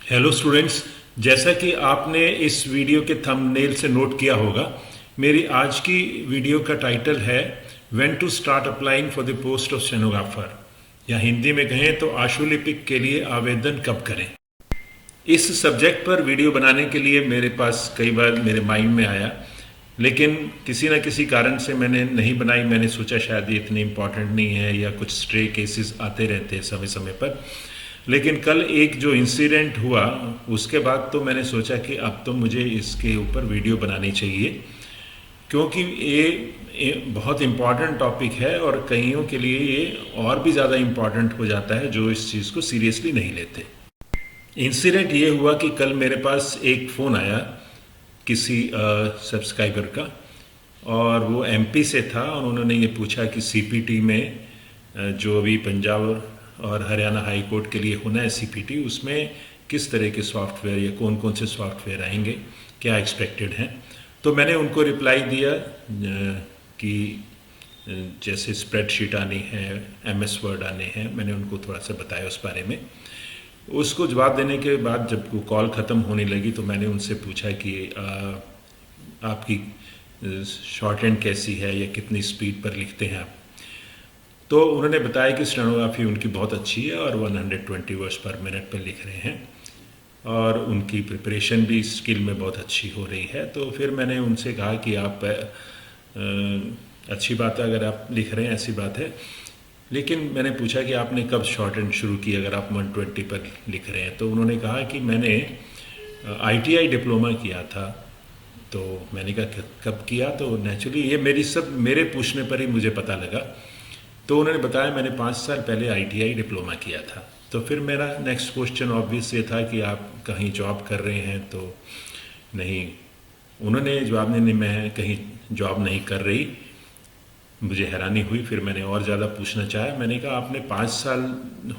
Hello students, जैसा कि आपने इस वीडियो के थंबनेल से नोट किया होगा, मेरी आज की वीडियो का टाइटल है when to start applying for the post of stenographer, या हिंदी में कहें तो आशुलिपिक के लिए आवेदन कब करें। इस सब्जेक्ट पर वीडियो बनाने के लिए मेरे पास कई बार मेरे माइंड में आया, लेकिन किसी न किसी कारण से मैंने नहीं बनाई। मैंने सोचा शायद ये इतनी इम्पॉर्टेंट नहीं है, या कुछ स्ट्रे केसेस आते रहते हैं समय समय पर। लेकिन कल एक जो इंसिडेंट हुआ उसके बाद तो मैंने सोचा कि अब तो मुझे इसके ऊपर वीडियो बनानी चाहिए, क्योंकि ये बहुत इम्पॉर्टेंट टॉपिक है और कईयों के लिए ये और भी ज़्यादा इम्पॉर्टेंट हो जाता है जो इस चीज़ को सीरियसली नहीं लेते। इंसिडेंट ये हुआ कि कल मेरे पास एक फ़ोन आया किसी सब्सक्राइबर का, और वो एमपी से था, और उन्होंने ये पूछा कि सीपीटी में जो अभी पंजाब और हरियाणा हाई कोर्ट के लिए होना है सीपीटी, उसमें किस तरह के सॉफ्टवेयर या कौन कौन से सॉफ्टवेयर आएंगे, क्या एक्सपेक्टेड हैं। तो मैंने उनको रिप्लाई दिया कि जैसे स्प्रेडशीट आनी है, एमएस वर्ड आने हैं। मैंने उनको थोड़ा सा बताया उस बारे में। उसको जवाब देने के बाद जब वो कॉल ख़त्म होने लगी तो मैंने उनसे पूछा कि आपकी शॉर्ट हैंड कैसी है या कितनी स्पीड पर लिखते हैं आप। तो उन्होंने बताया कि स्टेनोग्राफी उनकी बहुत अच्छी है और 120 वर्ड्स पर मिनट पर लिख रहे हैं, और उनकी प्रिपरेशन भी स्किल में बहुत अच्छी हो रही है। तो फिर मैंने उनसे कहा कि आप अच्छी बात है अगर आप लिख रहे हैं, ऐसी बात है, लेकिन मैंने पूछा कि आपने कब शॉर्ट हैंड शुरू की अगर आप 120 पर लिख रहे हैं। तो उन्होंने कहा कि मैंने आईटीआई डिप्लोमा किया था। तो मैंने कहा कब किया, तो नेचुरली ये मेरे पूछने पर ही मुझे पता लगा। तो उन्होंने बताया मैंने 5 साल पहले आईटीआई डिप्लोमा किया था। तो फिर मेरा नेक्स्ट क्वेश्चन ऑब्वियस ये था कि आप कहीं जॉब कर रहे हैं, तो नहीं। उन्होंने जवाब नहीं, मैं कहीं जॉब नहीं कर रही। मुझे हैरानी हुई, फिर मैंने और ज़्यादा पूछना चाहा। मैंने कहा आपने 5 साल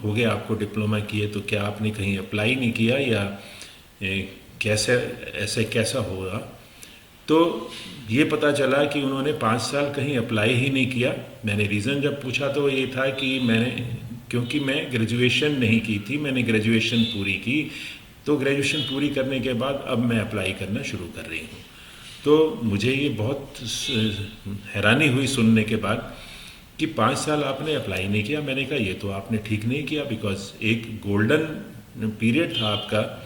हो गए आपको डिप्लोमा किए, तो क्या आपने कहीं अप्लाई नहीं किया, या कैसे ऐसे कैसा होगा। तो ये पता चला कि उन्होंने 5 साल कहीं अप्लाई ही नहीं किया। मैंने रीज़न जब पूछा तो ये था कि क्योंकि मैं ग्रेजुएशन नहीं की थी, मैंने ग्रेजुएशन पूरी की। तो ग्रेजुएशन पूरी करने के बाद अब मैं अप्लाई करना शुरू कर रही हूँ। तो मुझे ये बहुत हैरानी हुई सुनने के बाद कि 5 साल आपने अप्लाई नहीं किया। मैंने कहा ये तो आपने ठीक नहीं किया, बिकॉज एक गोल्डन पीरियड था आपका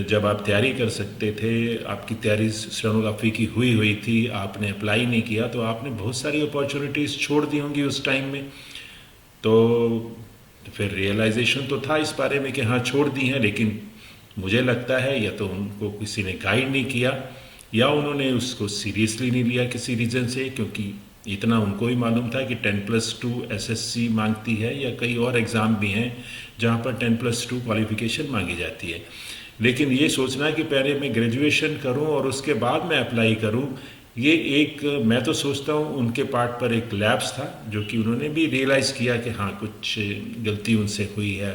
जब आप तैयारी कर सकते थे। आपकी तैयारी स्टेनोग्राफी की हुई थी, आपने अप्लाई नहीं किया, तो आपने बहुत सारी अपॉर्चुनिटीज़ छोड़ दी होंगी उस टाइम में। तो फिर रियलाइजेशन तो था इस बारे में कि हाँ छोड़ दी हैं, लेकिन मुझे लगता है या तो उनको किसी ने गाइड नहीं किया, या उन्होंने उसको सीरियसली नहीं लिया किसी रीज़न से, क्योंकि इतना उनको ही मालूम था कि 10+2 एसएससी मांगती है, या कई और एग्ज़ाम भी हैं जहाँ पर 10+2 क्वालिफ़िकेशन मांगी जाती है। लेकिन ये सोचना कि पहले मैं ग्रेजुएशन करूं और उसके बाद मैं अप्लाई करूं, ये एक, मैं तो सोचता हूं उनके पार्ट पर एक लैप्स था, जो कि उन्होंने भी रियलाइज़ किया कि हाँ कुछ गलती उनसे हुई है।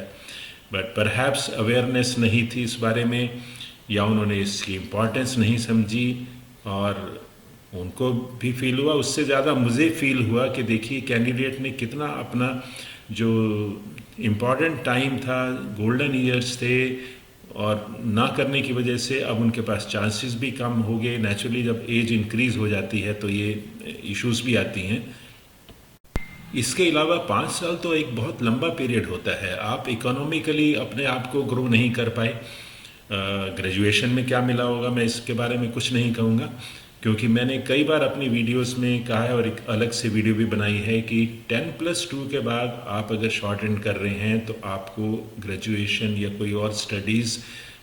बट परहैप्स अवेयरनेस नहीं थी इस बारे में, या उन्होंने इसकी इम्पोर्टेंस नहीं समझी, और उनको भी फील हुआ। उससे ज़्यादा मुझे फील हुआ कि देखिए कैंडिडेट ने कितना अपना जो इम्पॉर्टेंट टाइम था, गोल्डन ईयर्स थे, और ना करने की वजह से अब उनके पास चांसेस भी कम हो गए। नेचुरली जब एज इंक्रीज़ हो जाती है तो ये इश्यूज़ भी आती हैं। इसके अलावा 5 साल तो एक बहुत लंबा पीरियड होता है। आप इकोनॉमिकली अपने आप को ग्रो नहीं कर पाए। ग्रेजुएशन में क्या मिला होगा मैं इसके बारे में कुछ नहीं कहूँगा, क्योंकि मैंने कई बार अपनी वीडियोस में कहा है और एक अलग से वीडियो भी बनाई है कि 10+2 के बाद आप अगर शॉर्ट हैंड कर रहे हैं तो आपको ग्रेजुएशन या कोई और स्टडीज़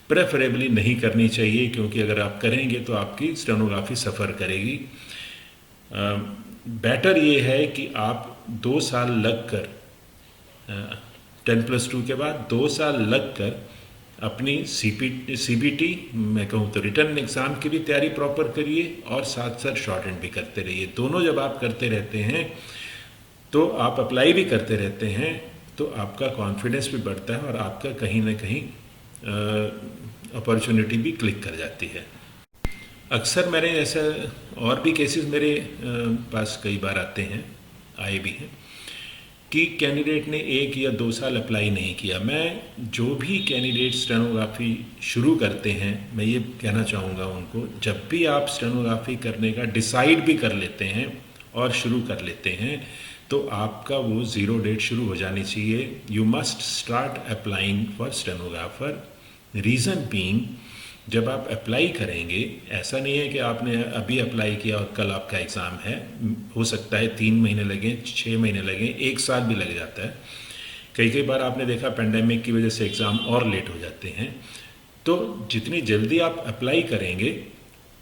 प्रेफरेबली नहीं करनी चाहिए, क्योंकि अगर आप करेंगे तो आपकी स्टेनोग्राफी सफ़र करेगी। बेटर ये है कि आप 2 साल लग कर 10+2 के बाद 2 साल लग कर अपनी सीबीटी मैं कहूँ तो रिटर्न एग्ज़ाम की भी तैयारी प्रॉपर करिए, और साथ साथ शॉर्ट हैंड भी करते रहिए। दोनों जब आप करते रहते हैं तो आप अप्लाई भी करते रहते हैं, तो आपका कॉन्फिडेंस भी बढ़ता है और आपका कहीं ना कहीं अपॉर्चुनिटी भी क्लिक कर जाती है। अक्सर मैंने ऐसा और भी केसेस मेरे पास कई बार आते हैं, आए भी हैं, कि कैंडिडेट ने 1 या 2 साल अप्लाई नहीं किया। मैं जो भी कैंडिडेट स्टेनोग्राफी शुरू करते हैं, मैं ये कहना चाहूँगा उनको, जब भी आप स्टेनोग्राफी करने का डिसाइड भी कर लेते हैं और शुरू कर लेते हैं, तो आपका वो 0 डेट शुरू हो जानी चाहिए। You must start applying for stenographer. Reason being, जब आप अप्लाई करेंगे, ऐसा नहीं है कि आपने अभी अप्लाई किया और कल आपका एग्ज़ाम है। हो सकता है 3 महीने लगें, 6 महीने लगें, 1 साल भी लग जाता है। कई बार आपने देखा पेंडेमिक की वजह से एग्ज़ाम और लेट हो जाते हैं। तो जितनी जल्दी आप अप्लाई करेंगे,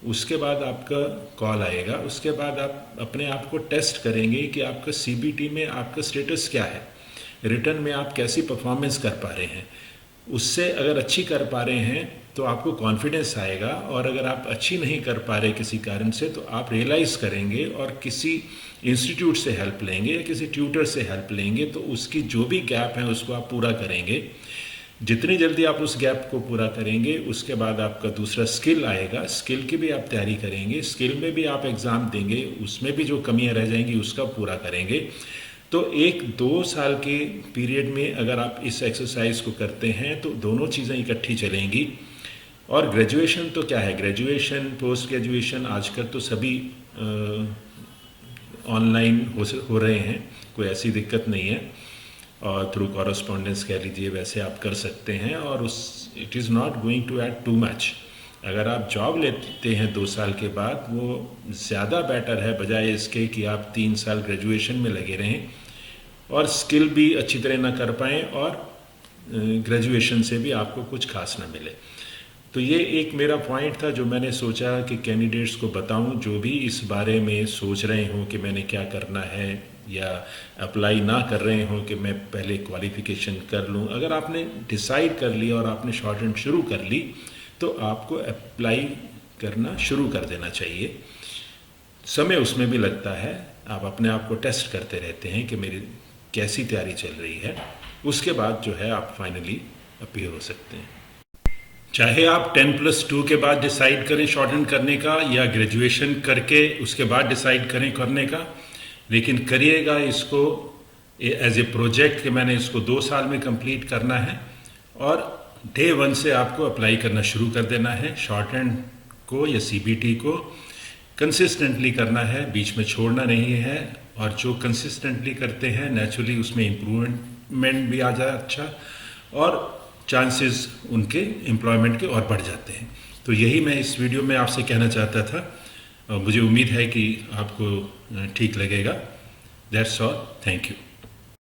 उसके बाद आपका कॉल आएगा, उसके बाद आप अपने आप को टेस्ट करेंगे कि आपका CBT में आपका स्टेटस क्या है, रिटर्न में आप कैसी परफॉर्मेंस कर पा रहे हैं। उससे अगर अच्छी कर पा रहे हैं तो आपको कॉन्फिडेंस आएगा, और अगर आप अच्छी नहीं कर पा रहे किसी कारण से, तो आप रियलाइज़ करेंगे और किसी इंस्टीट्यूट से हेल्प लेंगे या किसी ट्यूटर से हेल्प लेंगे, तो उसकी जो भी गैप है उसको आप पूरा करेंगे। जितनी जल्दी आप उस गैप को पूरा करेंगे, उसके बाद आपका दूसरा स्किल आएगा, स्किल की भी आप तैयारी करेंगे, स्किल में भी आप एग्ज़ाम देंगे, उसमें भी जो कमियां रह जाएंगी उसका पूरा करेंगे। तो 1-2 साल के पीरियड में अगर आप इस एक्सरसाइज को करते हैं तो दोनों चीज़ें इकट्ठी चलेंगी। और ग्रेजुएशन तो क्या है, ग्रेजुएशन, पोस्ट ग्रेजुएशन आजकल तो सभी ऑनलाइन हो रहे हैं, कोई ऐसी दिक्कत नहीं है, और थ्रू कॉरस्पॉन्डेंस कह लीजिए, वैसे आप कर सकते हैं। और it is not going to add too much. अगर आप जॉब लेते हैं 2 साल के बाद, वो ज़्यादा बेटर है बजाय इसके कि आप 3 साल ग्रेजुएशन में लगे रहें और स्किल भी अच्छी तरह ना कर पाएँ और ग्रेजुएशन से भी आपको कुछ खास ना मिले। तो ये एक मेरा पॉइंट था जो मैंने सोचा कि कैंडिडेट्स को बताऊं, जो भी इस बारे में सोच रहे हों कि मैंने क्या करना है, या अप्लाई ना कर रहे हों कि मैं पहले क्वालिफ़िकेशन कर लूं। अगर आपने डिसाइड कर लिया और आपने शॉर्ट हैंड शुरू कर ली, तो आपको अप्लाई करना शुरू कर देना चाहिए। समय उसमें भी लगता है, आप अपने आप को टेस्ट करते रहते हैं कि मेरी कैसी तैयारी चल रही है। उसके बाद जो है आप फाइनली अपीयर हो सकते हैं। चाहे आप 10+2 के बाद डिसाइड करें शॉर्ट हैंड करने का, या ग्रेजुएशन करके उसके बाद डिसाइड करें करने का, लेकिन करिएगा इसको एज ए प्रोजेक्ट कि मैंने इसको 2 साल में कंप्लीट करना है, और डे 1 से आपको अप्लाई करना शुरू कर देना है। शॉर्ट हैंड को या CBT को कंसिस्टेंटली करना है, बीच में छोड़ना नहीं है। और जो कंसिस्टेंटली करते हैं, नेचुरली उसमें इम्प्रूवमेंट भी आ जाए अच्छा, और चांसेस उनके एम्प्लॉयमेंट के और बढ़ जाते हैं। तो यही मैं इस वीडियो में आपसे कहना चाहता था। मुझे उम्मीद है कि आपको ठीक लगेगा। That's all, thank you.